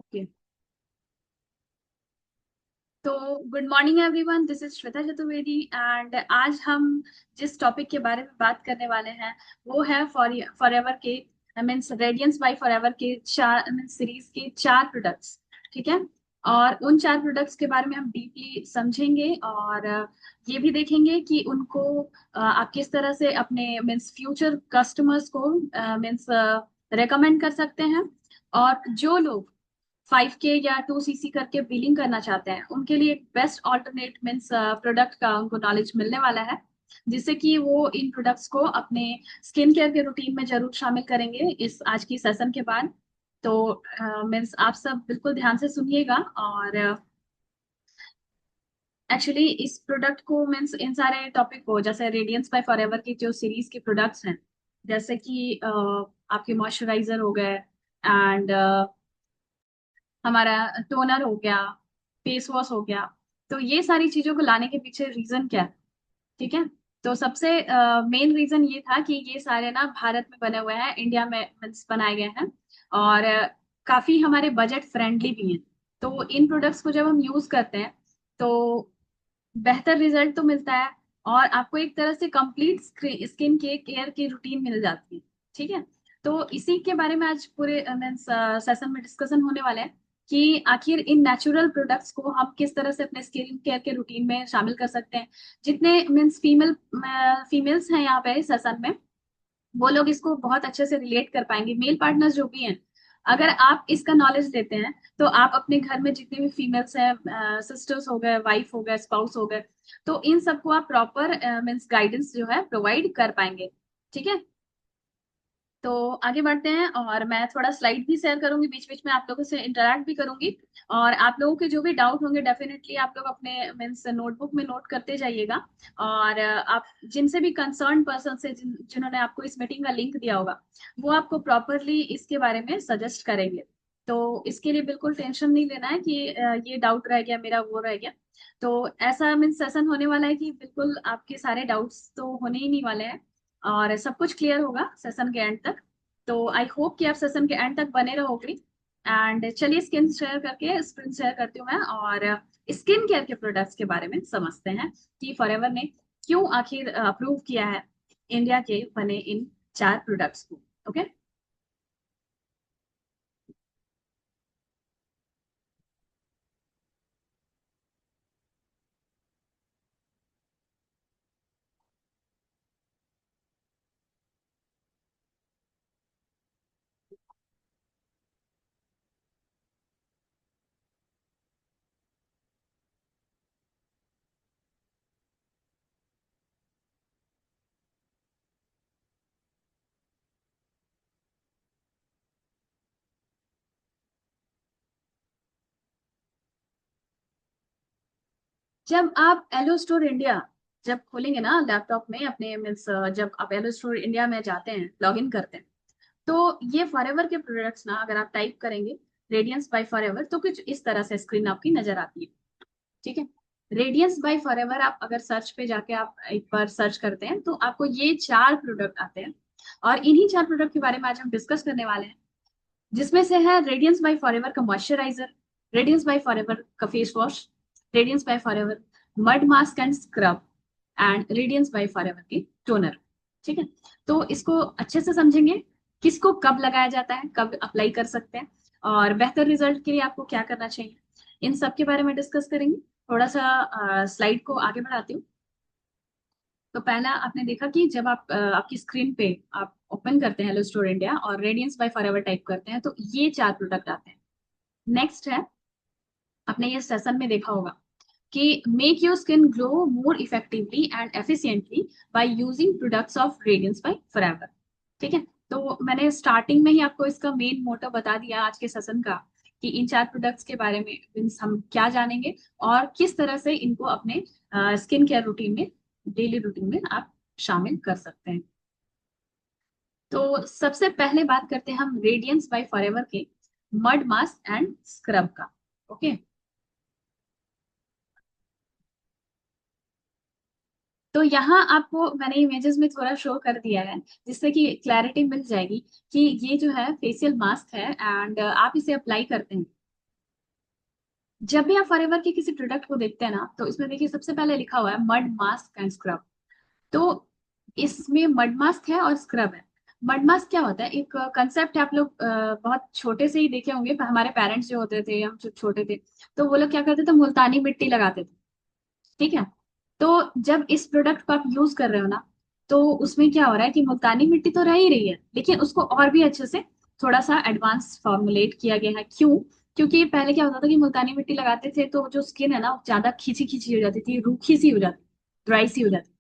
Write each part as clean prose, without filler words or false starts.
Okay. तो good morning everyone, this is Shweta Chaturvedi and आज हम जिस टॉपिक के बारे में बात करने वाले हैं वो है फॉरएवर के मीन्स रेडियंस बाय फॉरएवर के चार मीन्स सीरीज के चार प्रोडक्ट्स। ठीक है। और उन चार प्रोडक्ट्स के बारे में हम डीपली समझेंगे और ये भी देखेंगे कि उनको आप किस तरह से अपने मीन्स फ्यूचर कस्टमर्स को मीन्स रेकमेंड कर सकते हैं। और जो लोग 5K या 2cc करके बिलिंग करना चाहते हैं उनके लिए एक बेस्ट ऑल्टरनेट मीन्स प्रोडक्ट का उनको नॉलेज मिलने वाला है, जिससे कि वो इन प्रोडक्ट्स को अपने स्किन केयर के रूटीन में जरूर शामिल करेंगे इस आज की सेशन के बाद। तो मीन्स आप सब बिल्कुल ध्यान से सुनिएगा। और एक्चुअली इस प्रोडक्ट को मीन्स इन सारे टॉपिक को जैसे रेडियंस बाय फॉरएवर की जो सीरीज के प्रोडक्ट्स हैं, जैसे कि आपके मॉइस्चराइजर हो गए एंड हमारा टोनर हो गया, फेस वॉश हो गया। तो ये सारी चीजों को लाने के पीछे रीजन क्या है? ठीक है। तो सबसे मेन रीजन ये था कि ये सारे ना भारत में बने हुए हैं, इंडिया में means बनाए गए हैं और काफी हमारे बजट फ्रेंडली भी हैं। तो इन प्रोडक्ट्स को जब हम यूज करते हैं तो बेहतर रिजल्ट तो मिलता है और आपको एक तरह से कंप्लीट स्किन के केयर की रूटीन मिल जाती है। ठीक है। तो इसी के बारे में आज पूरे मीन्स सेशन में डिस्कशन होने वाला है कि आखिर इन नेचुरल प्रोडक्ट्स को हम किस तरह से अपने स्किन केयर के रूटीन में शामिल कर सकते हैं। जितने मीन्स फीमेल्स हैं यहाँ पे सेशन में, वो लोग इसको बहुत अच्छे से रिलेट कर पाएंगे। मेल पार्टनर्स जो भी हैं, अगर आप इसका नॉलेज देते हैं तो आप अपने घर में जितने भी फीमेल्स हैं, सिस्टर्स हो गए, वाइफ हो गए, स्पाउस हो गए, तो इन सबको आप प्रॉपर मीन्स गाइडेंस जो है प्रोवाइड कर पाएंगे। ठीक है। तो आगे बढ़ते हैं और मैं थोड़ा स्लाइड भी शेयर करूंगी, बीच बीच में आप लोगों से इंटरेक्ट भी करूंगी। और आप लोगों के जो भी डाउट होंगे डेफिनेटली आप लोग अपने मीन्स नोटबुक में नोट करते जाइएगा। और आप जिनसे भी कंसर्न पर्सन से जिन्होंने आपको इस मीटिंग का लिंक दिया होगा, वो आपको प्रॉपरली इसके बारे में सजेस्ट करेंगे। तो इसके लिए बिल्कुल टेंशन नहीं लेना है कि ये डाउट रह गया मेरा, वो रह गया। तो ऐसा मीन्स सेशन होने वाला है कि बिल्कुल आपके सारे डाउट्स तो होने ही नहीं वाले हैं और सब कुछ क्लियर होगा सेशन के एंड तक। तो आई होप कि आप सेशन के एंड तक बने रहोगे। एंड चलिए स्क्रीन शेयर करती हूँ मैं और स्किन केयर के प्रोडक्ट्स के बारे में समझते हैं कि फॉरएवर ने क्यों आखिर अप्रूव किया है इंडिया के बने इन चार प्रोडक्ट्स को। ओके। जब आप एलो स्टोर इंडिया जब खोलेंगे ना लैपटॉप में अपने मीन्स, जब आप एलो स्टोर इंडिया में जाते हैं, लॉग इन करते हैं, तो ये फॉरएवर के प्रोडक्ट्स ना अगर आप टाइप करेंगे रेडियंस बाय फॉरएवर तो कुछ इस तरह से स्क्रीन आपकी नजर आती है। ठीक है। रेडियंस बाय फॉरएवर आप अगर सर्च पे जाके आप एक बार सर्च करते हैं तो आपको ये चार प्रोडक्ट आते हैं। और इन्हीं चार प्रोडक्ट के बारे में आज हम डिस्कस करने वाले हैं, जिसमें से है रेडियंस बाय फॉरएवर का मॉइस्चराइजर, रेडियंस बाय फॉरएवर का face wash, radiance by forever mud mask and scrub and radiance by forever की टोनर। ठीक है। तो इसको अच्छे से समझेंगे, किसको कब लगाया जाता है, कब अप्लाई कर सकते हैं और बेहतर रिजल्ट के लिए आपको क्या करना चाहिए, इन सब के बारे में डिस्कस करेंगे। थोड़ा सा स्लाइड को आगे बढ़ाती हूँ। तो पहला आपने देखा कि जब आप आपकी स्क्रीन पे आप ओपन करते हैं हेलो स्टोर इंडिया और रेडियंस बाय फॉरएवर टाइप करते हैं तो ये चार प्रोडक्ट आते हैं। नेक्स्ट है, आपने ये सेशन में देखा होगा कि make your skin glow more effectively and efficiently by using products of radiance by forever. ठीक है। तो मैंने स्टार्टिंग में ही आपको इसका मेन मोटो बता दिया आज के सेशन का कि इन चार प्रोडक्ट्स के बारे में मीन्स हम क्या जानेंगे और किस तरह से इनको अपने स्किन केयर रूटीन में, डेली रूटीन में आप शामिल कर सकते हैं। तो सबसे पहले बात करते हैं हम रेडियंस बाय फॉरएवर के मड मास्क एंड स्क्रब का। ओके। तो यहाँ आपको मैंने इमेजेस में थोड़ा शो कर दिया है जिससे कि क्लैरिटी मिल जाएगी कि ये जो है फेशियल मास्क है एंड आप इसे अप्लाई करते हैं जब भी आप फॉरएवर के किसी प्रोडक्ट को देखते हैं ना, तो इसमें देखिए सबसे पहले लिखा हुआ है मड मास्क एंड स्क्रब। तो इसमें मड मास्क है और स्क्रब है। मड मास्क क्या होता है, एक कंसेप्ट है, आप लोग बहुत छोटे से ही देखे होंगे, पर हमारे पेरेंट्स जो होते थे, हम जब छोटे थे, तो वो लोग क्या करते थे, मुल्तानी मिट्टी लगाते थे। ठीक है। तो जब इस प्रोडक्ट को आप यूज कर रहे हो ना, तो उसमें क्या हो रहा है कि मुल्तानी मिट्टी तो रह ही रही है, लेकिन उसको और भी अच्छे से थोड़ा सा एडवांस फॉर्मुलेट किया गया है। क्यों? क्योंकि पहले क्या होता था कि मुल्तानी मिट्टी लगाते थे तो जो स्किन है ना, वो ज्यादा खींची खींची हो जाती थी, रूखी सी हो जाती, ड्राई सी हो जाती।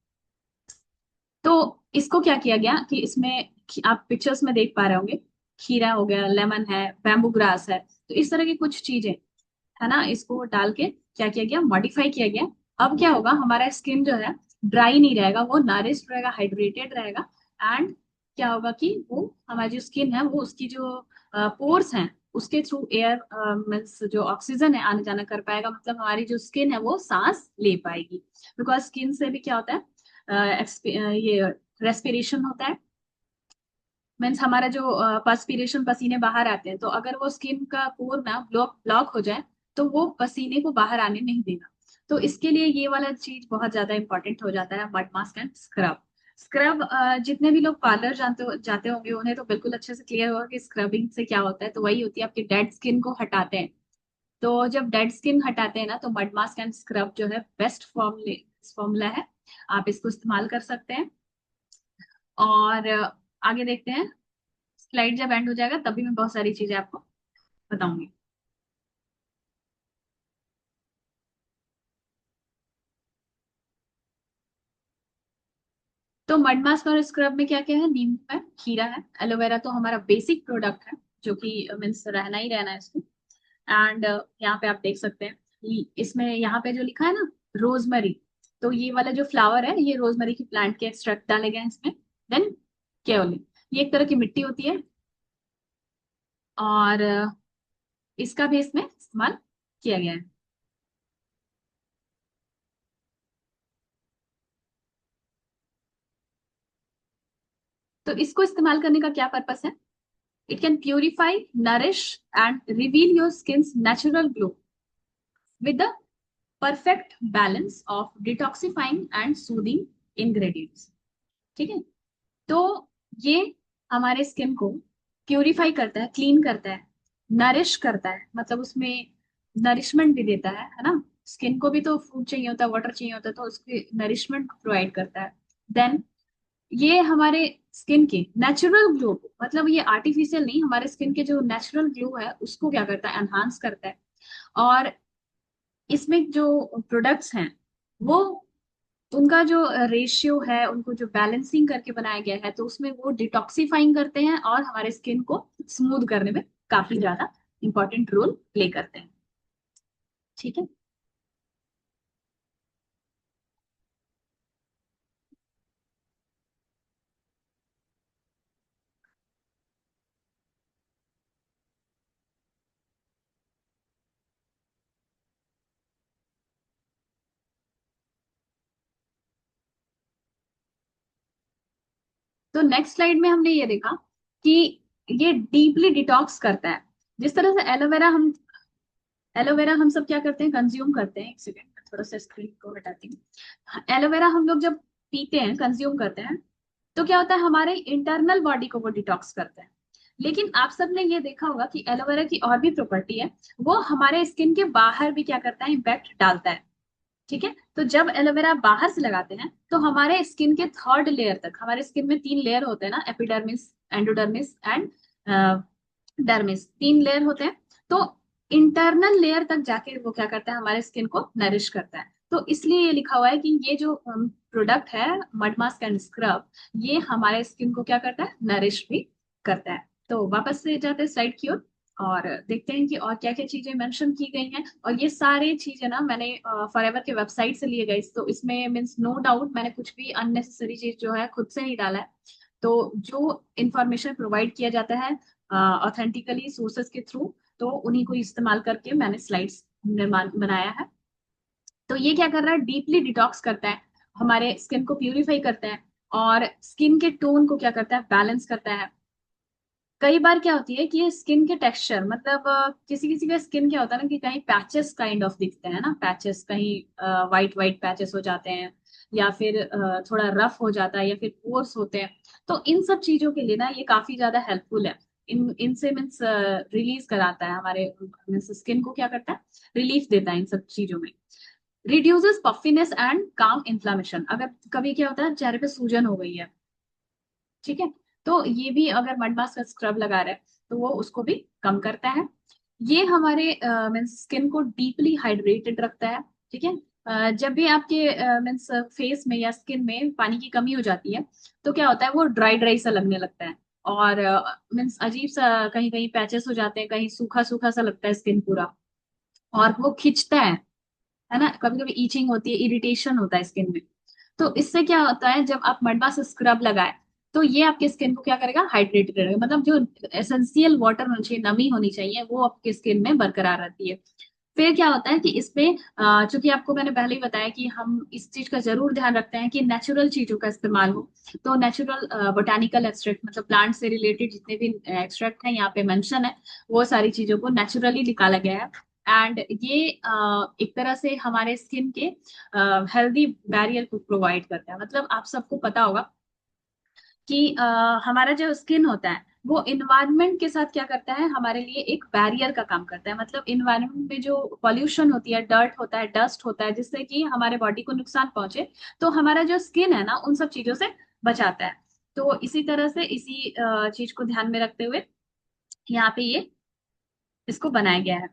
तो इसको क्या किया गया कि इसमें आप पिक्चर्स में देख पा रहे होंगे, खीरा हो गया, लेमन है, बैम्बू ग्रास है, तो इस तरह की कुछ चीजें है ना, इसको डाल के क्या किया गया, मॉडिफाई किया गया। अब क्या होगा, हमारा स्किन जो है ड्राई नहीं रहेगा, वो नरिश्ड रहेगा, हाइड्रेटेड रहेगा। एंड क्या होगा कि वो हमारी जो स्किन है, वो उसकी जो पोर्स हैं, उसके थ्रू एयर मीन्स जो ऑक्सीजन है आने जाना कर पाएगा, मतलब हमारी जो स्किन है वो सांस ले पाएगी। बिकॉज स्किन से भी क्या होता है, ये रेस्पिरेशन होता है। मीन्स हमारा जो पर्सपिरेशन, पसीने बाहर आते हैं, तो अगर वो स्किन का पोर ना ब्लॉक ब्लॉक हो जाए, तो वो पसीने को बाहर आने नहीं देगा। तो इसके लिए ये वाला चीज बहुत ज्यादा इंपॉर्टेंट हो जाता है, mud mask and scrub. Scrub जितने भी लोग पार्लर जाते होंगे, उन्हें तो बिल्कुल अच्छे से क्लियर होगा कि स्क्रबिंग से क्या होता है। तो वही होती है, आपकी डेड स्किन को हटाते हैं। तो जब डेड स्किन हटाते हैं ना, तो मड मास्क एंड स्क्रब जो है बेस्ट फॉर्मूला है, आप इसको इस्तेमाल कर सकते हैं। और आगे देखते हैं, स्लाइड जब एंड हो जाएगा तभी मैं बहुत सारी चीजें आपको बताऊंगी। तो मड मास्क और स्क्रब में क्या क्या है, नींबू है, खीरा है, एलोवेरा तो हमारा बेसिक प्रोडक्ट है, जो कि मीन्स रहना ही रहना है इसको। एंड यहाँ पे आप देख सकते हैं, इसमें यहाँ पे जो लिखा है ना, रोजमरी, तो ये वाला जो फ्लावर है, ये रोजमरी की प्लांट के एक्सट्रैक्ट डाले गए हैं इसमें। देन केओलिन, ये एक तरह की मिट्टी होती है, और इसका भी इसमें इस्तेमाल किया गया है। तो इसको इस्तेमाल करने का क्या पर्पस है? It can purify, nourish, and reveal your skin's natural glow with the perfect balance of detoxifying and soothing ingredients. ठीक है। तो ये हमारे स्किन को प्यूरिफाई करता है, क्लीन करता है, नरिश करता है, मतलब उसमें नरिशमेंट भी देता है ना। स्किन को भी तो फूड चाहिए होता है, वाटर चाहिए होता है, तो उसके नरिशमेंट प्रोवाइड करता है। देन ये हमारे स्किन के नेचुरल ग्लो को, मतलब ये आर्टिफिशियल नहीं, हमारे स्किन के जो नेचुरल ग्लो है उसको क्या करता है, एनहांस करता है। और इसमें जो प्रोडक्ट्स हैं, वो उनका जो रेशियो है, उनको जो बैलेंसिंग करके बनाया गया है, तो उसमें वो डिटॉक्सिफाइंग करते हैं और हमारे स्किन को स्मूथ करने में काफी ज्यादा इंपॉर्टेंट रोल प्ले करते हैं। ठीक है। तो नेक्स्ट स्लाइड में हमने ये देखा कि ये डीपली डिटॉक्स करता है। जिस तरह से एलोवेरा हम सब क्या करते हैं, कंज्यूम करते हैं। एक सेकेंड, थोड़ा सा स्क्रीन को हटाती हूँ। एलोवेरा हम लोग जब पीते हैं, कंज्यूम करते हैं, तो क्या होता है, हमारे इंटरनल बॉडी को वो डिटॉक्स करते हैं। लेकिन आप सबने ये देखा होगा कि एलोवेरा की और भी प्रॉपर्टी है, वो हमारे स्किन के बाहर भी क्या करता है, इम्पैक्ट डालता है। ठीक है। तो जब एलोवेरा बाहर से लगाते हैं, तो हमारे स्किन के थर्ड लेयर तक, हमारे स्किन में तीन लेयर होते हैं ना, एपिडर्मिस, एंडोडर्मिस एंड डर्मिस, तीन लेयर होते हैं। तो इंटरनल लेयर तक जाके वो क्या करता है, हमारे स्किन को नरिश करता है। तो इसलिए ये लिखा हुआ है कि ये जो प्रोडक्ट है, मड मास्क एंड स्क्रब, ये हमारे स्किन को क्या करता है, नरिश भी करता है। तो वापस से जाते हैं स्लाइड की ओर, और देखते हैं कि और क्या क्या चीजें मेंशन की गई हैं। और ये सारी चीजें ना मैंने फॉरएवर के वेबसाइट से लिए गई, तो इसमें मीन्स नो डाउट मैंने कुछ भी अननेसेसरी चीज जो है खुद से नहीं डाला है। तो जो इंफॉर्मेशन प्रोवाइड किया जाता है ऑथेंटिकली सोर्सेज के थ्रू, तो उन्हीं को इस्तेमाल करके मैंने स्लाइड्स निर्माण बनाया है। तो ये क्या कर रहा है, डीपली डिटॉक्स करता है, हमारे स्किन को प्यूरिफाई करता है, और स्किन के टोन को क्या करता है, बैलेंस करता है। कई बार क्या होती है कि ये स्किन के टेक्सचर, मतलब किसी किसी का स्किन क्या होता है ना कि कहीं पैचेस काइंड ऑफ दिखते हैं ना, पैचेस कहीं वाइट वाइट पैचेस हो जाते हैं, या फिर थोड़ा रफ हो जाता है, या फिर पोर्स होते हैं। तो इन सब चीजों के लिए ना ये काफी ज्यादा हेल्पफुल है। इनसे मीन्स रिलीज कराता है हमारे, मीन्स स्किन को क्या करता है, रिलीफ देता है इन सब चीजों में। रिड्यूसेस पफिनेस एंड काम इन्फ्लामेशन, अगर कभी क्या होता है चेहरे पे सूजन हो गई है, ठीक है, तो ये भी अगर मड मास्क का स्क्रब लगा रहे हैं तो वो उसको भी कम करता है। ये हमारे मीन्स स्किन को डीपली हाइड्रेटेड रखता है, ठीक है। जब भी आपके मीन्स फेस में या स्किन में पानी की कमी हो जाती है तो क्या होता है, वो ड्राई ड्राई सा लगने लगता है, और मीन्स अजीब सा कहीं कहीं पैचेस हो जाते हैं, कहीं सूखा सूखा सा लगता है स्किन पूरा, और वो खिंचता है ना, कभी कभी ईचिंग होती है, इरिटेशन होता है स्किन में। तो इससे क्या होता है, जब आप मडवा से स्क्रब लगाए तो ये आपके स्किन को क्या करेगा, हाइड्रेटेड करेगा, मतलब जो एसेंशियल वाटर होनी चाहिए, नमी होनी चाहिए, वो आपके स्किन में बरकरार रहती है। फिर क्या होता है कि इसमें चूंकि आपको मैंने पहले ही बताया कि हम इस चीज का जरूर ध्यान रखते हैं कि नेचुरल चीजों का इस्तेमाल हो। तो नेचुरल बोटानिकल एक्सट्रैक्ट, मतलब प्लांट से रिलेटेड जितने भी एक्सट्रैक्ट हैं यहाँ पे मेंशन है, वो सारी चीजों को नेचुरली निकाला गया है। एंड ये एक तरह से हमारे स्किन के हेल्दी बैरियर को प्रोवाइड करता है। मतलब आप सबको पता होगा कि हमारा जो स्किन होता है वो इन्वायरमेंट के साथ क्या करता है, हमारे लिए एक बैरियर का काम करता है। मतलब इन्वायरमेंट में जो पॉल्यूशन होती है, डर्ट होता है, डस्ट होता है, जिससे कि हमारे बॉडी को नुकसान पहुंचे, तो हमारा जो स्किन है ना उन सब चीजों से बचाता है। तो इसी तरह से इसी चीज को ध्यान में रखते हुए यहाँ पे ये इसको बनाया गया है,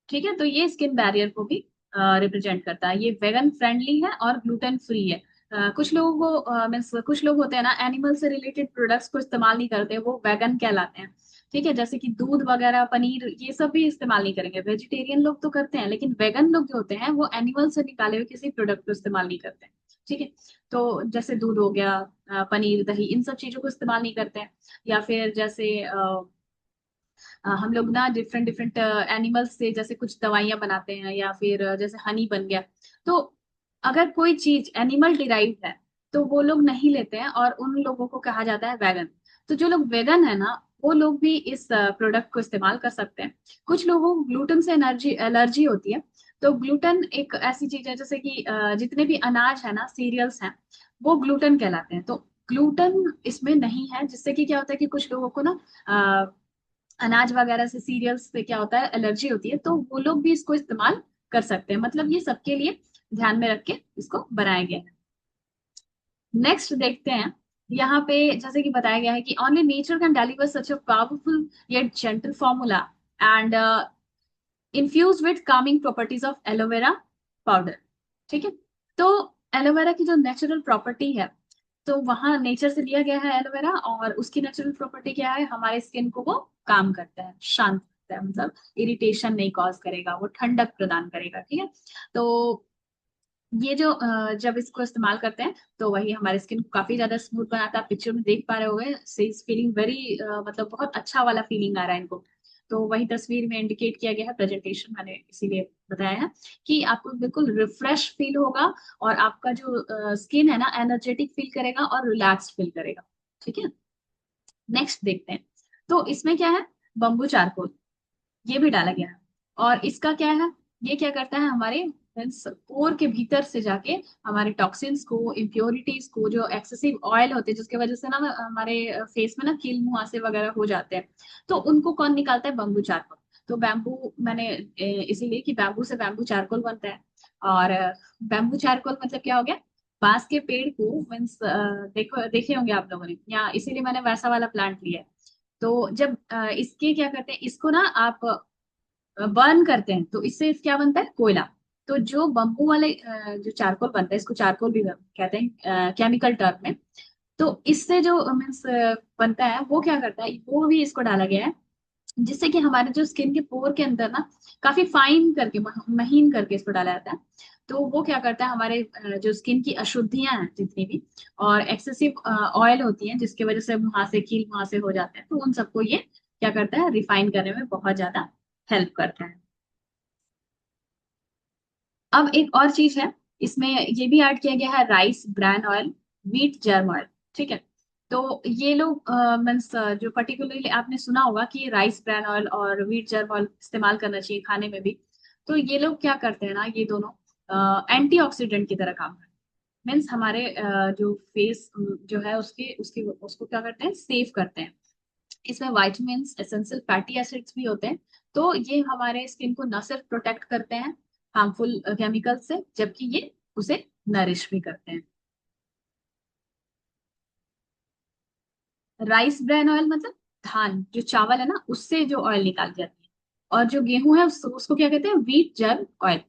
ठीक है। तो ये स्किन बैरियर को भी रिप्रेजेंट करता है। ये वेगन फ्रेंडली है और ग्लूटेन फ्री है। कुछ लोगों को मीन्स कुछ लोग होते हैं ना एनिमल से रिलेटेड प्रोडक्ट्स को इस्तेमाल नहीं करते, वो वेगन कहलाते हैं, ठीक है। जैसे कि दूध वगैरह, पनीर, ये सब भी इस्तेमाल नहीं करेंगे। वेजिटेरियन लोग तो करते हैं, लेकिन वेगन लोग जो होते हैं वो एनिमल से निकाले हुए किसी प्रोडक्ट को इस्तेमाल नहीं करते हैं, ठीक है। तो जैसे दूध हो गया, पनीर, दही, इन सब चीजों को इस्तेमाल नहीं करते हैं। या फिर जैसे हम लोग ना डिफरेंट डिफरेंट एनिमल्स से जैसे कुछ दवाइयां बनाते हैं, या फिर जैसे हनी बन गया। तो अगर कोई चीज एनिमल डिराइव्ड है तो वो लोग नहीं लेते हैं, और उन लोगों को कहा जाता है वेगन। तो जो लोग वेगन है ना वो लोग भी इस प्रोडक्ट को इस्तेमाल कर सकते हैं। कुछ लोगों को ग्लूटेन से एनर्जी एलर्जी होती है। तो ग्लूटेन एक ऐसी चीज है जैसे कि जितने भी अनाज है ना, सीरियल्स हैं, वो ग्लूटेन कहलाते हैं। तो ग्लूटेन इसमें नहीं है, जिससे कि क्या होता है कि कुछ लोगों को ना अनाज वगैरह से, सीरियल्स से क्या होता है, एलर्जी होती है, तो वो लोग भी इसको इस्तेमाल कर सकते हैं। मतलब ये सबके लिए ध्यान में रख के इसको बनाया गया है। नेक्स्ट देखते हैं। यहाँ पे जैसे कि बताया गया है कि only nature can deliver such a powerful yet gentle formula and infuse with calming properties of aloe vera powder, ठीक है। तो एलोवेरा की जो नेचुरल प्रॉपर्टी है, तो वहां नेचर से लिया गया है एलोवेरा, और उसकी नेचुरल प्रॉपर्टी क्या है, हमारे स्किन को वो काम करता है, शांत करता है, मतलब इरिटेशन नहीं कॉज करेगा, वो ठंडक प्रदान करेगा, ठीक है। तो ये जो जब इसको इस्तेमाल करते हैं तो वही हमारे स्किन को काफी ज्यादा स्मूथ बनाता है। पिक्चर में देख पा रहे होंगे, से इज फीलिंग वेरी, मतलब बहुत अच्छा वाला फीलिंग आ रहा है इनको। तो वही तस्वीर में इंडिकेट किया गया है, प्रेजेंटेशन मैंने इसीलिए बताया है कि आपको बिल्कुल रिफ्रेश फील होगा, और आपका जो स्किन है ना एनर्जेटिक फील करेगा और रिलैक्स फील करेगा, ठीक है। नेक्स्ट देखते हैं। तो इसमें क्या है, बम्बू चारकोल, ये भी डाला गया है। और इसका क्या है, ये क्या करता है, हमारे पोर के भीतर से जाके हमारे टॉक्सिन्स को, इम्प्योरिटीज को, जो एक्सेसिव ऑयल होते हैं जिसके वजह से ना हमारे फेस में ना कील मुहासे वगैरह हो जाते हैं, तो उनको कौन निकालता है, बम्बू चारकोल। तो बैम्बू मैंने इसीलिए कि बैम्बू से बैम्बू चारकोल बनता है। और बैम्बू चारकोल मतलब क्या हो गया, बांस के पेड़ को मीन्स देखो, देखे होंगे आप लोगों ने, या इसीलिए मैंने वैसा वाला प्लांट लिया है। तो जब इसके क्या करते हैं, इसको ना आप बर्न करते हैं तो इससे क्या बनता है, कोयला। तो जो बम्बू वाले जो चारकोल बनता है, इसको चारकोल भी कहते हैं केमिकल टर्म में। तो इससे जो मीन्स बनता है वो क्या करता है, वो भी इसको डाला गया है, जिससे कि हमारे जो स्किन के पोर के अंदर ना काफी फाइन करके, महीन करके इसको डाला जाता है। तो वो क्या करता है, हमारे जो स्किन की अशुद्धियां हैं जितनी भी, और एक्सेसिव ऑयल होती हैं जिसकी वजह से मुहासे, कील मुहासे हो जाते हैं, तो उन सबको ये क्या करता है, रिफाइन करने में बहुत ज्यादा हेल्प करता है। अब एक और चीज है, इसमें ये भी ऐड किया गया है, rice bran oil, wheat germ oil, ठीक है। तो ये लोग मीन्स जो पर्टिकुलरली आपने सुना होगा कि राइस ब्रैन ऑयल और व्हीट जर्म ऑयल इस्तेमाल करना चाहिए खाने में भी। तो ये लोग क्या करते हैं ना, ये दोनों एंटीऑक्सीडेंट की तरह काम करते हैं। मीन्स हमारे जो फेस जो है उसके उसकी उसको क्या करते हैं, सेव करते हैं। इसमें वाइटामिन्स, एसेंशियल फैटी एसिड्स भी होते हैं। तो ये हमारे स्किन को न सिर्फ प्रोटेक्ट करते हैं हार्मफुल केमिकल से, जबकि ये उसे नरिश भी करते हैं। राइस ब्रैन ऑयल मतलब धान, जो चावल है ना उससे जो ऑयल निकाल जाती है। और जो गेहूं है उसको क्या कहते हैं, व्हीट जर्म ऑयल।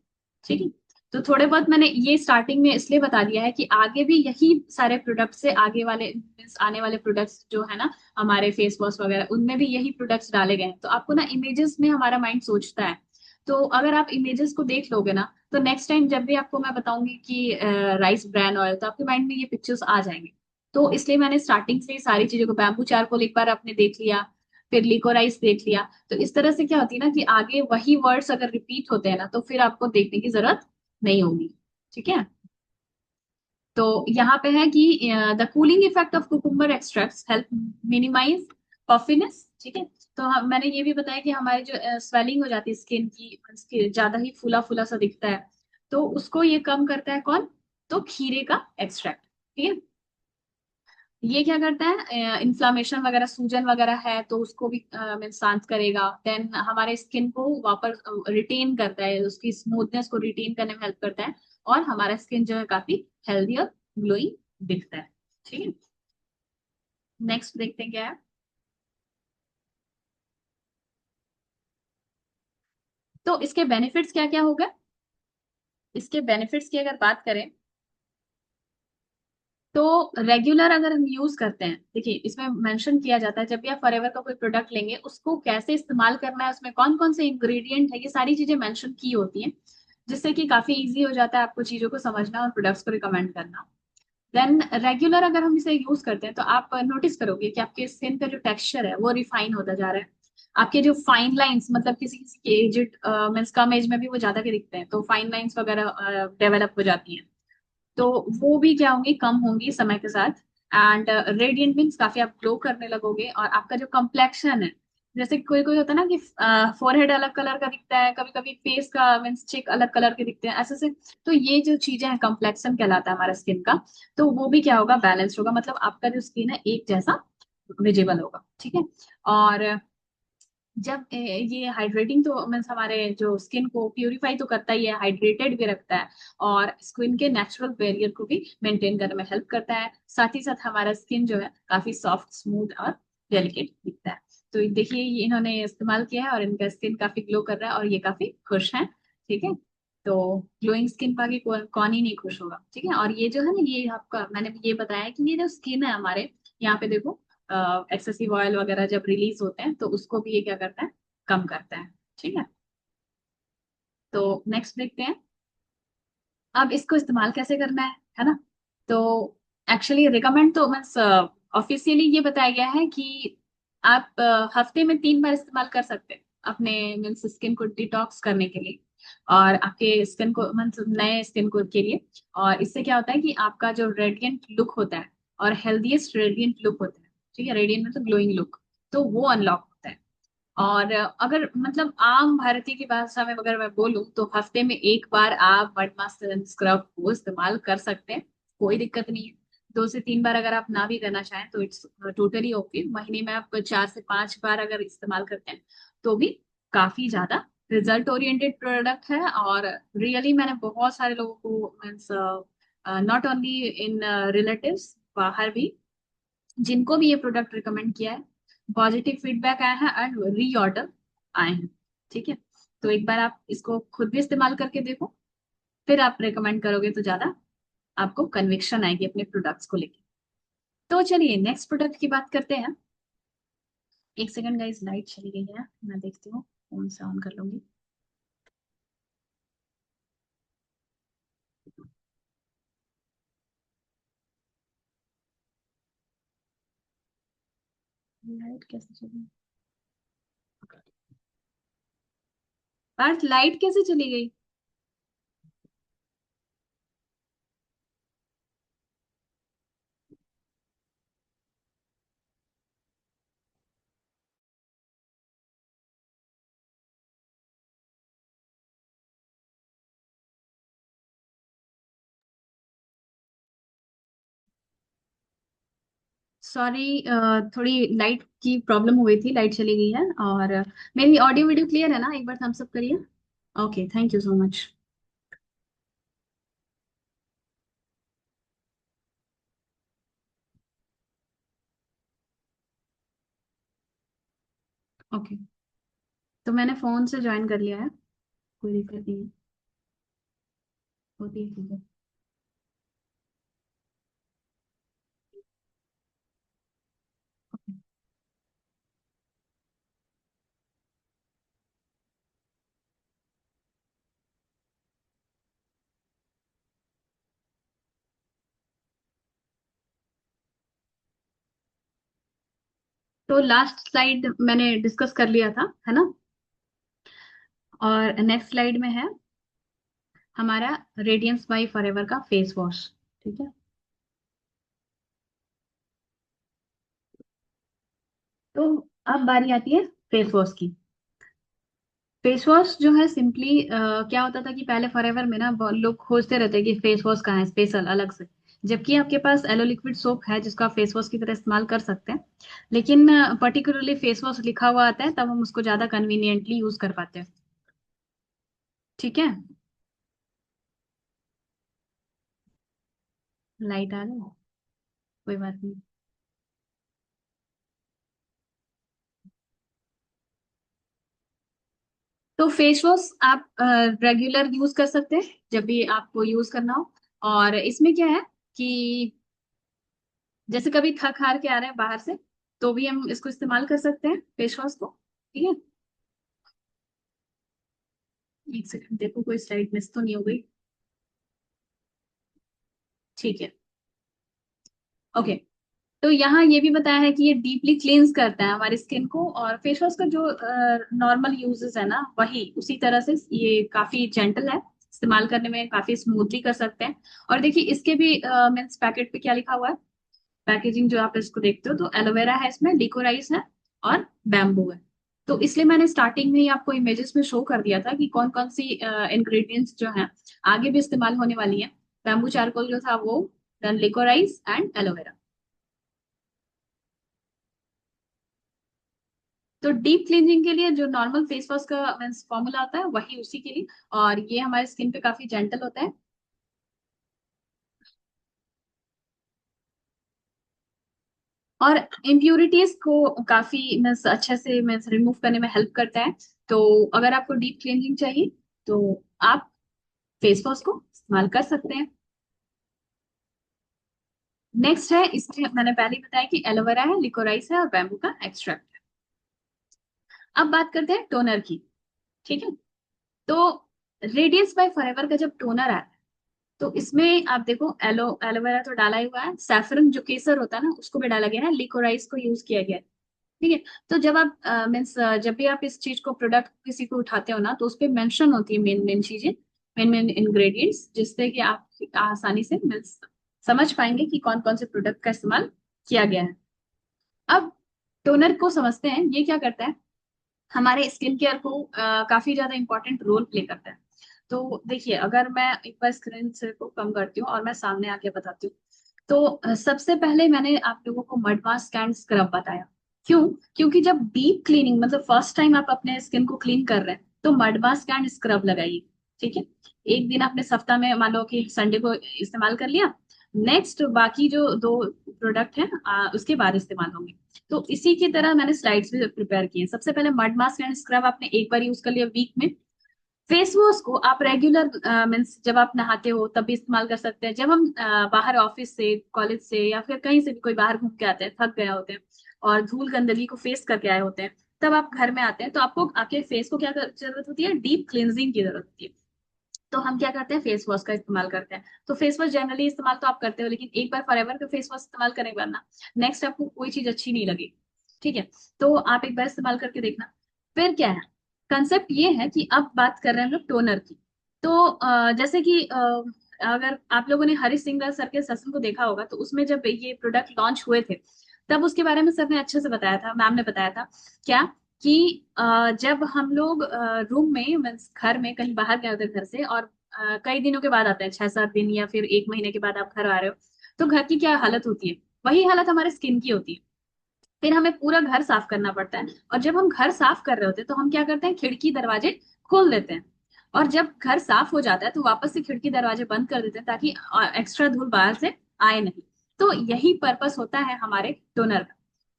ठीक है। तो थोड़े बहुत मैंने ये स्टार्टिंग में इसलिए बता दिया है कि आगे भी यही सारे प्रोडक्ट्स से आगे वाले means आने वाले प्रोडक्ट्स जो है ना, हमारे फेस वॉश वगैरह उनमें भी यही प्रोडक्ट्स डाले गए हैं। तो आपको ना इमेजेस में हमारा माइंड सोचता है। तो अगर आप इमेजेस को देख लोगे ना, तो नेक्स्ट टाइम जब भी आपको मैं बताऊंगी कि राइस ब्रैन ऑयल, तो आपके माइंड में ये पिक्चर्स आ जाएंगे। तो इसलिए मैंने स्टार्टिंग से ही सारी चीजों को, बैम्बू चारकोल एक बार आपने देख लिया, फिर लिकोराइस देख लिया। तो इस तरह से क्या होती है ना कि आगे वही वर्ड्स अगर रिपीट होते हैं ना, तो फिर आपको देखने की जरूरत नहीं होगी। ठीक है। तो यहाँ पे है कि the cooling effect of cucumber extracts help minimise puffiness. ठीक है। तो मैंने ये भी बताया कि हमारी जो स्वेलिंग हो जाती है स्किन की, ज्यादा ही फूला फूला सा दिखता है, तो उसको ये कम करता है कौन, तो खीरे का एक्सट्रैक्ट। ठीक है। ये क्या करता है, इन्फ्लामेशन वगैरह, सूजन वगैरह है तो उसको भी मीन्स शांत करेगा। देन हमारे स्किन को वापस रिटेन करता है, उसकी स्मूथनेस को रिटेन करने में हेल्प करता है। और हमारा स्किन जो है काफी हेल्दी और ग्लोइंग दिखता है। ठीक है। नेक्स्ट देखते हैं क्या है। तो इसके बेनिफिट्स क्या क्या होगा। इसके बेनिफिट्स की अगर बात करें, तो रेगुलर अगर हम यूज करते हैं, देखिए इसमें मेंशन किया जाता है जब भी आप फॉरएवर का कोई प्रोडक्ट लेंगे उसको कैसे इस्तेमाल करना है, उसमें कौन कौन से इंग्रेडिएंट है, ये सारी चीजें मेंशन की होती हैं। जिससे कि काफी इजी हो जाता है आपको चीजों को समझना और प्रोडक्ट्स को रिकमेंड करना। देन रेगुलर अगर हम इसे यूज करते हैं, तो आप नोटिस करोगे कि आपके स्किन का जो टेक्सचर है वो रिफाइन होता जा रहा है। आपके जो फाइन लाइंस, मतलब किसी किसी के एजेड मीन्स कम एज में भी वो ज्यादा के दिखते हैं, तो फाइन लाइंस वगैरह डेवलप हो जाती हैं। तो वो भी क्या होंगी, कम होंगी समय के साथ। एंड रेडियंट मीन्स काफी आप ग्लो करने लगोगे। और आपका जो कम्प्लेक्शन है, जैसे कोई कोई होता है ना कि फोरहेड अलग कलर का दिखता है, कभी कभी फेस का मीन्स चेक अलग कलर के दिखते हैं ऐसे से। तो ये जो चीजें हैं, कम्प्लेक्शन कहलाता है हमारा स्किन का। तो वो भी क्या होगा, बैलेंस्ड होगा, मतलब आपका जो स्किन है एक जैसा विजिबल होगा। ठीक है। और जब ये हाइड्रेटिंग तो मीन्स हमारे जो स्किन को प्यूरिफाई तो करता ही है, हाइड्रेटेड भी रखता है। और स्किन के नेचुरल बैरियर को भी मेंटेन करने में हेल्प करता है। साथ ही साथ हमारा स्किन जो है काफी सॉफ्ट, स्मूथ और डेलिकेट दिखता है। तो देखिए ये इन्होंने इस्तेमाल किया है और इनका स्किन काफी ग्लो कर रहा है और ये काफी खुश हैं। ठीक है। तो ग्लोइंग स्किन पाके कौन ही नहीं खुश होगा। ठीक है। और ये जो है ना, ये आपका मैंने ये बताया कि ये जो स्किन है हमारे, यहाँ पे देखो, एक्सेसिव ऑयल वगैरह जब रिलीज होते हैं तो उसको भी ये क्या करता है, कम करता है। ठीक है। तो नेक्स्ट देखते हैं। अब इसको इस्तेमाल कैसे करना है ना। तो एक्चुअली रिकमेंड तो मीन्स ऑफिशियली ये बताया गया है कि आप हफ्ते में 3 बार इस्तेमाल कर सकते हैं अपने मीन्स स्किन को डिटॉक्स करने के लिए, और आपके स्किन को मीन्स नए स्किन को के लिए। और इससे क्या होता है कि आपका जो रेडियंट लुक होता है, और हेल्दीएस्ट रेडियंट लुक होता है, ठीक है, रेडियंट मतलब ग्लोइंग लुक, तो वो अनलॉक होता है। और अगर मतलब आम भारतीय की भाषा में अगर मैं बोलूँ, तो हफ्ते में 1 बार आप मड मास्क स्क्रब को इस्तेमाल कर सकते हैं। कोई दिक्कत नहीं है। 2 से 3 बार अगर आप ना भी करना चाहें तो इट्स टोटली ओके। महीने में आप 4 से 5 बार अगर इस्तेमाल करते हैं तो भी काफी ज्यादा रिजल्ट ओरिएंटेड प्रोडक्ट है। और रियली मैंने बहुत सारे लोगों को means not only in relatives, बाहर भी, जिनको भी ये प्रोडक्ट रिकमेंड किया है, पॉजिटिव फीडबैक आया है एंड री ऑर्डर आए हैं। ठीक है। तो एक बार आप इसको खुद भी इस्तेमाल करके देखो, फिर आप रिकमेंड करोगे तो ज्यादा आपको कन्विक्शन आएगी अपने प्रोडक्ट्स को लेके। तो चलिए नेक्स्ट प्रोडक्ट की बात करते हैं। एक सेकंड गाइस, लाइट चली गई है, मैं देखती हूँ, फोन से ऑन कर लूंगी। लाइट कैसे चली, पार्थ लाइट कैसे चली गई। सॉरी, थोड़ी लाइट की प्रॉब्लम हुई थी, लाइट चली गई है। और मेरी ऑडियो वीडियो क्लियर है ना? एक बार थम्स अप करिए। Okay, thank you so much. Okay, तो मैंने फोन से ज्वाइन कर लिया है, कोई दिक्कत नहीं है, होती है चीजें। तो लास्ट स्लाइड मैंने डिस्कस कर लिया था, है ना? और नेक्स्ट स्लाइड में है हमारा रेडियंस बाय फॉरएवर का फेस वॉश। ठीक है, तो अब बारी आती है फेस वॉश की। फेस वॉश जो है सिंपली क्या होता था कि पहले फॉरएवर में ना लोग खोजते रहते कि फेस वॉश कहाँ है स्पेशल अलग से। जबकि आपके पास एलो लिक्विड सोप है जिसको आप फेस वॉश की तरह इस्तेमाल कर सकते हैं। लेकिन पर्टिकुलरली फेस वॉश लिखा हुआ आता है, तब हम उसको ज्यादा कन्वीनियंटली यूज कर पाते हैं। ठीक है, लाइट आ गई, कोई बात नहीं। तो फेस वॉश आप रेगुलर यूज कर सकते हैं जब भी आपको यूज करना हो। और इसमें क्या है कि जैसे कभी थक हार के आ रहे हैं बाहर से, तो भी हम इसको इस्तेमाल कर सकते हैं फेस वॉश को। ठीक है, एक सेकंड देखो कोई स्लाइड मिस तो नहीं हो गई। ठीक है, ओके। तो यहाँ ये भी बताया है कि ये डीपली क्लींस करता है हमारी स्किन को, और फेस वॉश का जो नॉर्मल यूजेस है ना, वही उसी तरह से ये काफी जेंटल है, इस्तेमाल करने में काफी स्मूथली कर सकते हैं। और देखिए इसके भी मीन्स पैकेट पे क्या लिखा हुआ है, पैकेजिंग जो आप इसको देखते हो, तो एलोवेरा है इसमें, लिकोराइस है और बैम्बू है। तो इसलिए मैंने स्टार्टिंग में ही आपको इमेजेस में शो कर दिया था कि कौन कौन सी इंग्रेडिएंट्स जो हैं आगे भी इस्तेमाल होने वाली हैं। बैम्बू चारकोल जो था वो, देन लिकोराइस एंड एलोवेरा। तो डीप क्लींजिंग के लिए जो नॉर्मल फेस वॉश का मीन्स फॉर्मूला आता है वही उसी के लिए, और ये हमारे स्किन पे काफी जेंटल होता है। और इम्प्यूरिटीज को काफी मीन्स अच्छे से मीन्स रिमूव करने में हेल्प करता है। तो अगर आपको डीप क्लींजिंग चाहिए तो आप फेस वॉश को इस्तेमाल कर सकते हैं। नेक्स्ट है, इसमें मैंने पहले ही बताया कि एलोवेरा है, लिकोराइस है और बैम्बू का एक्सट्रैक्ट है। अब बात करते हैं टोनर की। ठीक है, तो रेडियंस बाय फॉरएवर का जब टोनर आता है, तो इसमें आप देखो एलोवेरा तो डाला ही हुआ है, सैफरन जो केसर होता है ना उसको भी डाला गया है, लिकोराइस को यूज किया गया है। ठीक है, तो जब आप मीन्स जब भी आप इस चीज को प्रोडक्ट किसी को उठाते हो ना, तो उस पे मेंशन होती है मेन मेन चीजें, मेन मेन इंग्रेडिएंट्स, जिससे कि आप आसानी से मीन्स समझ पाएंगे कि कौन कौन से प्रोडक्ट का इस्तेमाल किया गया है। अब टोनर को समझते हैं, ये क्या करता है, हमारे स्किन केयर को काफी ज्यादा इंपॉर्टेंट रोल प्ले करता है। तो देखिए अगर मैं एक बार स्क्रीन से को कम करती हूँ और मैं सामने आके बताती हूँ, तो सबसे पहले मैंने आप लोगों को मड मास्क एंड स्क्रब बताया। क्यों? क्योंकि जब डीप क्लीनिंग मतलब फर्स्ट टाइम आप अपने स्किन को क्लीन कर रहे हैं, तो मड मास्क एंड स्क्रब लगाइए। ठीक है, एक दिन आपने सप्ताह में मान लो कि संडे को इस्तेमाल कर लिया, नेक्स्ट बाकी जो दो प्रोडक्ट हैं उसके बाद इस्तेमाल होंगे। तो इसी की तरह मैंने स्लाइड्स भी प्रिपेयर किए हैं। सबसे पहले मड मास्क एंड स्क्रब आपने एक बार यूज कर लिया वीक में। फेस वॉश को आप रेगुलर मीन्स जब आप नहाते हो तब भी इस्तेमाल कर सकते हैं। जब हम बाहर ऑफिस से, कॉलेज से या फिर कहीं से भी कोई बाहर घूम के आते हैं, थक गए होते हैं और धूल गंदगी को फेस करके आए होते हैं, तब आप घर में आते हैं तो आपको आपके फेस को क्या जरूरत होती है, डीप क्लींजिंग की जरूरत होती है। तो हम क्या करते हैं, फेस वॉश का इस्तेमाल करते हैं। तो फेस वॉश जनरली इस्तेमाल तो आप करते हो, लेकिन एक बार फॉरएवर का फेस वॉश इस्तेमाल करने के बाद ना, नेक्स्ट आपको कोई चीज अच्छी नहीं लगेगी। ठीक है, तो आप एक बार इस्तेमाल करके देखना। फिर क्या है, कंसेप्ट ये है कि अब बात कर रहे हैं हम लोग टोनर की। तो जैसे कि अगर आप लोगों ने हरीश सिंगला सर के सेशन को देखा होगा, तो उसमें जब ये प्रोडक्ट लॉन्च हुए थे, तब उसके बारे में सर ने अच्छे से बताया था, मैम ने बताया था क्या कि जब हम लोग रूम में मीन्स घर में कहीं बाहर गए होते हैं घर से, और कई दिनों के बाद आते हैं, 6-7 दिन या फिर एक महीने के बाद आप घर आ रहे हो, तो घर की क्या हालत होती है, वही हालत हमारे स्किन की होती है। फिर हमें पूरा घर साफ करना पड़ता है, और जब हम घर साफ कर रहे होते हैं तो हम क्या करते हैं, खिड़की दरवाजे खोल देते हैं। और जब घर साफ हो जाता है तो वापस से खिड़की दरवाजे बंद कर देते हैं, ताकि एक्स्ट्रा धूल बाहर से आए नहीं। तो यही पर्पस होता है हमारे टोनर का।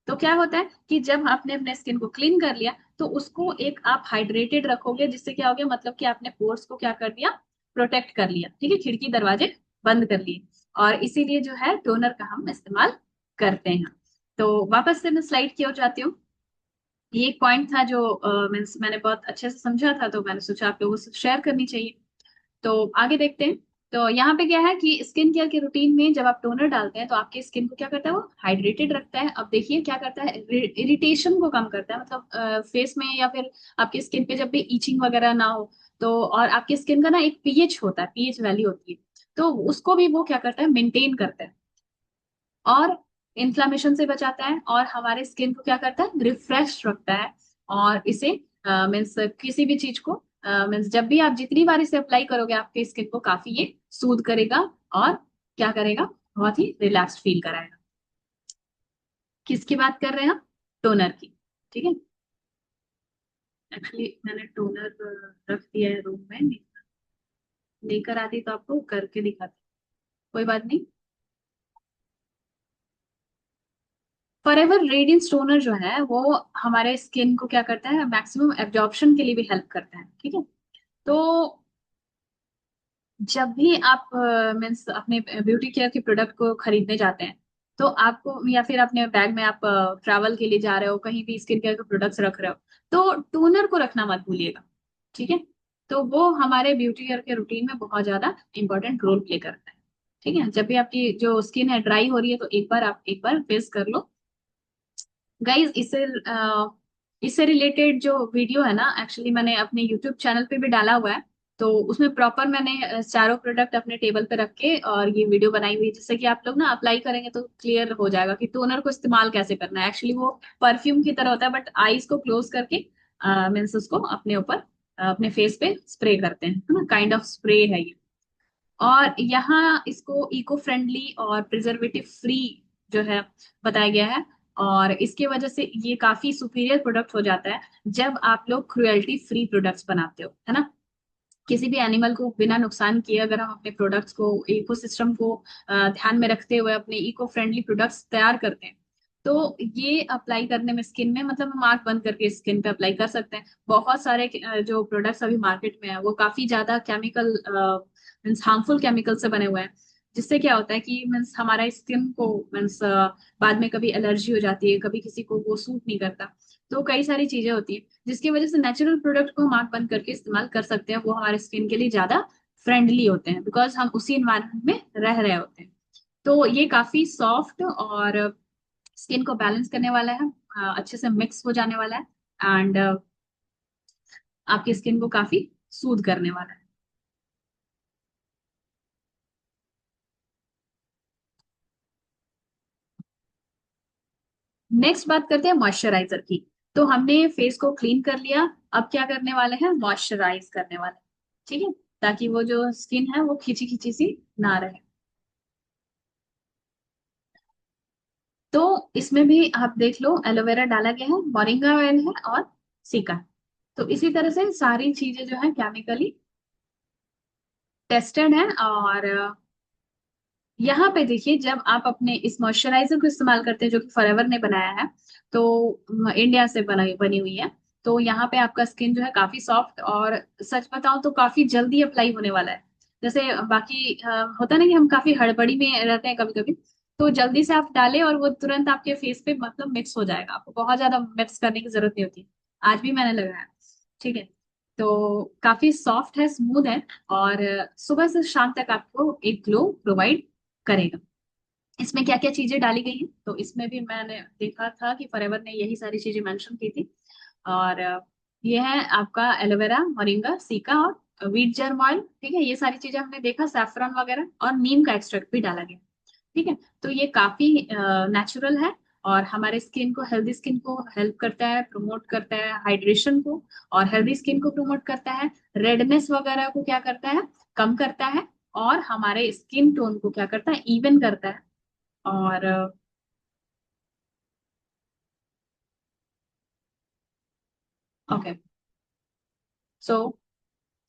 तो क्या होता है कि जब आपने अपने स्किन को क्लीन कर लिया, तो उसको एक आप हाइड्रेटेड रखोगे, जिससे क्या हो गया, मतलब कि आपने पोर्स को क्या कर दिया, प्रोटेक्ट कर लिया, ठीक है, खिड़की दरवाजे बंद कर लिए। और इसीलिए जो है टोनर का हम इस्तेमाल करते हैं। तो वापस से मैं स्लाइड की ओर जाती हूँ। ये एक पॉइंट था जो मैंने बहुत अच्छे से समझा था, तो मैंने सोचा आप लोगों से शेयर करनी चाहिए। तो आगे देखते हैं। तो यहाँ पे क्या है कि स्किन केयर के रूटीन में जब आप टोनर डालते हैं तो आपके स्किन को क्या करता है, वो हाइड्रेटेड रखता है। अब देखिए क्या करता है, इरिटेशन को कम करता है, मतलब फेस में या फिर आपकी स्किन पे जब भी ईचिंग वगैरह ना हो। तो और आपकी स्किन का ना एक पीएच होता है, पीएच वैल्यू होती है, तो उसको भी वो क्या करता है, मेंटेन करता है। और इन्फ्लामेशन से बचाता है, और हमारे स्किन को क्या करता है, रिफ्रेश रखता है। और इसे मीन्स किसी भी चीज को मीन्स जब भी आप जितनी बार इसे अप्लाई करोगे, आपके स्किन को काफी ये सूद करेगा। और क्या करेगा, बहुत ही रिलैक्स फील कराएगा। किसकी बात कर रहे हैं हम, टोनर की। ठीक है। एक्चुअली मैंने टोनर रख दिया है रूम में, लेकर आती तो आपको करके दिखाती। कोई बात नहीं। फॉरएवर रेडियंस टोनर जो है वो हमारे स्किन को क्या करता है, मैक्सिमम एब्जॉर्प्शन के लिए भी हेल्प करता है, ठीक है। तो जब भी आप मीन्स अपने ब्यूटी केयर के प्रोडक्ट को खरीदने जाते हैं, तो आपको, या फिर अपने बैग में आप ट्रैवल के लिए जा रहे हो, कहीं भी स्किन केयर के प्रोडक्ट्स रख रहे हो, तो टोनर को रखना मत भूलिएगा, ठीक है। तो वो हमारे ब्यूटी केयर के रूटीन में बहुत ज्यादा इंपॉर्टेंट रोल प्ले करता है। ठीक है, जब भी आपकी जो स्किन है ड्राई हो रही है, तो एक बार फेस कर लो। गाइज, इससे रिलेटेड जो वीडियो है ना, एक्चुअली मैंने अपने यूट्यूब चैनल पे भी डाला हुआ है। तो उसमें प्रॉपर मैंने चारों प्रोडक्ट अपने टेबल पे रख के और ये वीडियो बनाई हुई है, जिससे कि आप लोग ना अप्लाई करेंगे तो क्लियर हो जाएगा कि टोनर को इस्तेमाल कैसे करना है। एक्चुअली वो परफ्यूम की तरह होता है, बट आईज को क्लोज करके मीन्स उसको अपने ऊपर अपने फेस पे स्प्रे करते हैं, है ना, काइंड ऑफ स्प्रे है ये। और यहाँ इसको इको फ्रेंडली और प्रिजर्वेटिव फ्री जो है बताया गया है। और इसके वजह से ये काफी सुपीरियर प्रोडक्ट हो जाता है जब आप लोग क्रुएल्टी फ्री प्रोडक्ट्स बनाते हो, है ना। किसी भी एनिमल को बिना नुकसान किए अगर हम अपने प्रोडक्ट्स को, इकोसिस्टम को ध्यान में रखते हुए अपने इको फ्रेंडली प्रोडक्ट्स तैयार करते हैं, तो ये अप्लाई करने में स्किन में, मतलब हम आंख बंद करके स्किन पे अप्लाई कर सकते हैं। बहुत सारे जो प्रोडक्ट्स अभी मार्केट में है वो काफी ज्यादा केमिकल मीन्स हार्मफुल केमिकल से बने हुए हैं, जिससे क्या होता है कि मीन्स हमारा स्किन को मीन्स बाद में कभी एलर्जी हो जाती है, कभी किसी को वो सूट नहीं करता। तो कई सारी चीजें होती हैं जिसकी वजह से नेचुरल प्रोडक्ट को हम आंख बंद करके इस्तेमाल कर सकते हैं, वो हमारे स्किन के लिए ज्यादा फ्रेंडली होते हैं, बिकॉज हम उसी इन्वायरमेंट में रह रहे होते हैं। तो ये काफी सॉफ्ट और स्किन को बैलेंस करने वाला है, अच्छे से मिक्स हो जाने वाला है। एंड आपकी स्किन को काफी सूद करने वाला है। नेक्स्ट बात करते हैं मॉइस्चराइजर की। तो हमने फेस को क्लीन कर लिया, अब क्या करने वाले हैं, मॉइस्चराइज करने वाले हैं, ठीक है, ताकि वो जो स्किन है वो खिंची खिंची सी ना रहे। तो इसमें भी आप देख लो, एलोवेरा डाला गया है, मोरिंगा ऑयल है, और सिका। तो इसी तरह से सारी चीजें जो है केमिकली टेस्टेड है। और यहाँ पे देखिए, जब आप अपने इस मॉइस्चराइजर को इस्तेमाल करते हैं जो कि फॉरएवर ने बनाया है, तो इंडिया से बनी हुई है, तो यहाँ पे आपका स्किन जो है काफी सॉफ्ट, और सच बताऊं तो काफी जल्दी अप्लाई होने वाला है। जैसे बाकी होता है ना कि हम काफी हड़बड़ी में रहते हैं कभी कभी, तो जल्दी से आप डालें और वो तुरंत आपके फेस पे मतलब मिक्स हो जाएगा, आपको बहुत ज्यादा मिक्स करने की जरूरत नहीं होती। आज भी मैंने लगाया, ठीक है। तो काफी सॉफ्ट है, स्मूथ है, और सुबह से शाम तक आपको एक ग्लो प्रोवाइड करेगा। इसमें क्या क्या चीजें डाली गई हैं, तो इसमें भी मैंने देखा था कि फॉरएवर ने यही सारी चीजें मेंशन की थी। और ये है आपका एलोवेरा, मोरिंगा, सीका, और व्हीट जर्म ऑयल, ठीक है। ये सारी चीजें हमने देखा, सैफरन वगैरह, और नीम का एक्सट्रैक्ट भी डाला गया, ठीक है। तो ये काफी नेचुरल है, और हमारे स्किन को, हेल्दी स्किन को हेल्प करता है, प्रमोट करता है हाइड्रेशन को, और हेल्दी स्किन को प्रमोट करता है, रेडनेस वगैरह को क्या करता है, कम करता है, और हमारे स्किन टोन को क्या करता है, इवन करता है। और ओके, सो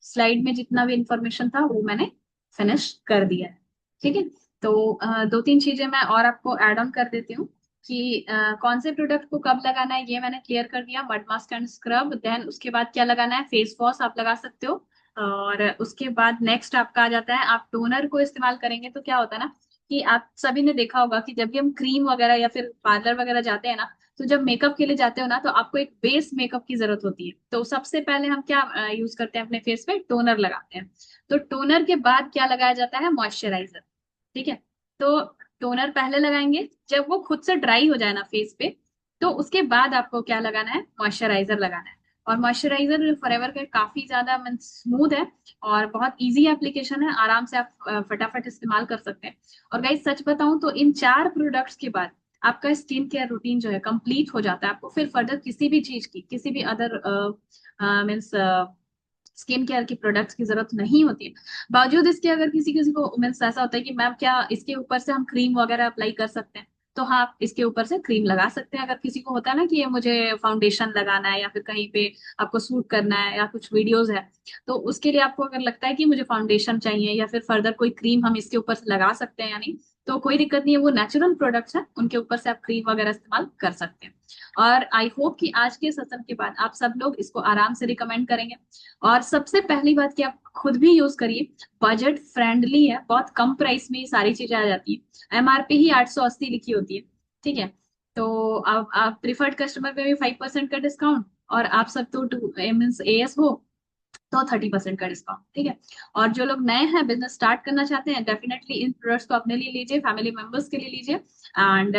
स्लाइड में जितना भी इंफॉर्मेशन था वो मैंने फिनिश कर दिया है। ठीक है, तो दो तीन चीजें मैं और आपको ऐड ऑन कर देती हूँ कि कौन से प्रोडक्ट को कब लगाना है, ये मैंने क्लियर कर दिया, mud mask and scrub. Then उसके बाद क्या लगाना है, फेस वॉश आप लगा सकते हो। और उसके बाद नेक्स्ट आपका आ जाता है, आप टोनर को इस्तेमाल करेंगे तो क्या होता है ना, कि आप सभी ने देखा होगा कि जब भी हम क्रीम वगैरह या फिर पार्लर वगैरह जाते हैं ना, तो जब मेकअप के लिए जाते हो ना, तो आपको एक बेस मेकअप की जरूरत होती है। तो सबसे पहले हम क्या यूज करते हैं अपने फेस पे, टोनर लगाते हैं। तो टोनर के बाद क्या लगाया जाता है, मॉइस्चराइजर। ठीक है, तो टोनर पहले लगाएंगे, जब वो खुद से ड्राई हो जाए ना फेस पे, तो उसके बाद आपको क्या लगाना है, मॉइस्चराइजर लगाना है। और मॉइस्चराइजर फॉरएवर का काफी ज्यादा स्मूथ है और बहुत इजी एप्लीकेशन है, आराम से आप फटाफट इस्तेमाल कर सकते हैं। और गाइस सच बताऊं तो इन चार प्रोडक्ट्स के बाद आपका स्किन केयर रूटीन जो है कंप्लीट हो जाता है। आपको फिर फर्दर किसी भी चीज की, किसी भी अदर मीन्स स्किन केयर की प्रोडक्ट्स की जरूरत नहीं होती है। बावजूद इसके अगर किसी किसी को मीन्स ऐसा होता है कि मैम क्या इसके ऊपर से हम क्रीम वगैरह अप्लाई कर सकते हैं, तो हाँ आप इसके ऊपर से क्रीम लगा सकते हैं। अगर किसी को होता है ना कि ये मुझे फाउंडेशन लगाना है या फिर कहीं पे आपको सूट करना है या कुछ वीडियोस है, तो उसके लिए आपको अगर लगता है कि मुझे फाउंडेशन चाहिए या फिर फर्दर कोई क्रीम हम इसके ऊपर से लगा सकते हैं या नहीं, तो कोई दिक्कत नहीं है, वो नेचुरल प्रोडक्ट्स है, उनके ऊपर से आप क्रीम वगैरह इस्तेमाल कर सकते हैं। और आई होप कि आज के सेशन के बाद आप सब लोग इसको आराम से रिकमेंड करेंगे। और सबसे पहली बात कि आप खुद भी यूज करिए, बजट फ्रेंडली है, बहुत कम प्राइस में ये सारी चीजें आ जाती है, एमआरपी ही 880 लिखी होती है। ठीक है, तो आप प्रिफर्ड कस्टमर पे भी 5% का डिस्काउंट, और आप सब तो टू मीन्स एएस हो तो 30% का डिस्काउंट। ठीक है, और जो लोग नए हैं बिजनेस स्टार्ट करना चाहते हैं, डेफिनेटली इन प्रोडक्ट्स को अपने लिए लीजिए, फैमिली मेंबर्स के लिए लीजिए, एंड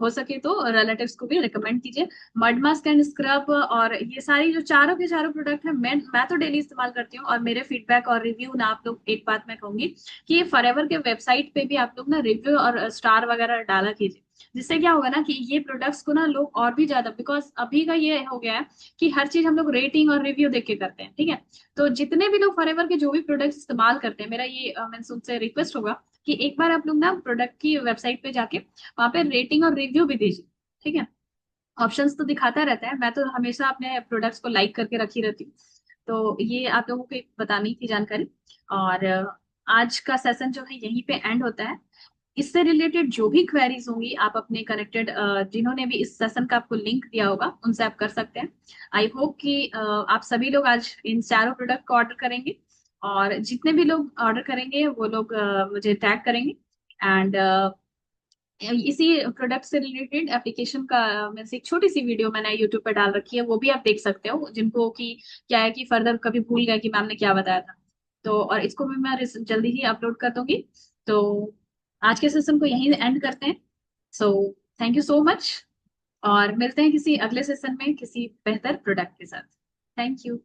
हो सके तो रिलेटिव्स को भी रिकमेंड कीजिए। मड मास्क एंड स्क्रब और ये सारी जो चारों के चारों प्रोडक्ट है, मैं तो डेली इस्तेमाल करती हूँ। और मेरे फीडबैक और रिव्यू ना, आप लोग एक बात मैं कहूंगी कि फॉरएवर के वेबसाइट पे भी आप लोग ना रिव्यू और स्टार वगैरह डाला कीजिए। जिससे क्या होगा ना कि ये प्रोडक्ट्स को ना लोग और भी ज्यादा, बिकॉज अभी का ये हो गया है कि हर चीज हम लोग रेटिंग और रिव्यू देख के करते हैं। ठीक है, तो जितने भी लोग फॉरएवर के जो भी प्रोडक्ट्स इस्तेमाल करते हैं, मेरा ये मैं उनसे रिक्वेस्ट होगा कि एक बार आप लोग ना प्रोडक्ट की वेबसाइट पे जाके वहां पे रेटिंग और रिव्यू भी दीजिए। ठीक है, ऑप्शंस तो दिखाता रहता है, मैं तो हमेशा अपने प्रोडक्ट्स को लाइक करके रखी रहती हूँ। तो ये आप लोगों को एक बतानी थी जानकारी। और आज का सेशन जो है यहीं पे एंड होता है। इससे रिलेटेड जो भी क्वेरीज होंगी, आप अपने कनेक्टेड जिन्होंने भी इस सेशन का आपको लिंक दिया होगा उनसे आप कर सकते हैं। आई होप कि आप सभी लोग आज इन चारों प्रोडक्ट को ऑर्डर करेंगे, और जितने भी लोग ऑर्डर करेंगे वो लोग मुझे टैग करेंगे। एंड इसी प्रोडक्ट से रिलेटेड एप्लीकेशन का मैं से एक छोटी सी वीडियो मैंने यूट्यूब पर डाल रखी है, वो भी आप देख सकते हो, जिनको कि क्या है कि फर्दर कभी भूल गए कि मैम ने क्या बताया था। तो और इसको भी मैं जल्दी ही अपलोड कर दूंगी। तो आज के सेशन को यहीं एंड करते हैं। So thank you so much, और मिलते हैं किसी अगले सेशन में किसी बेहतर प्रोडक्ट के साथ। Thank you.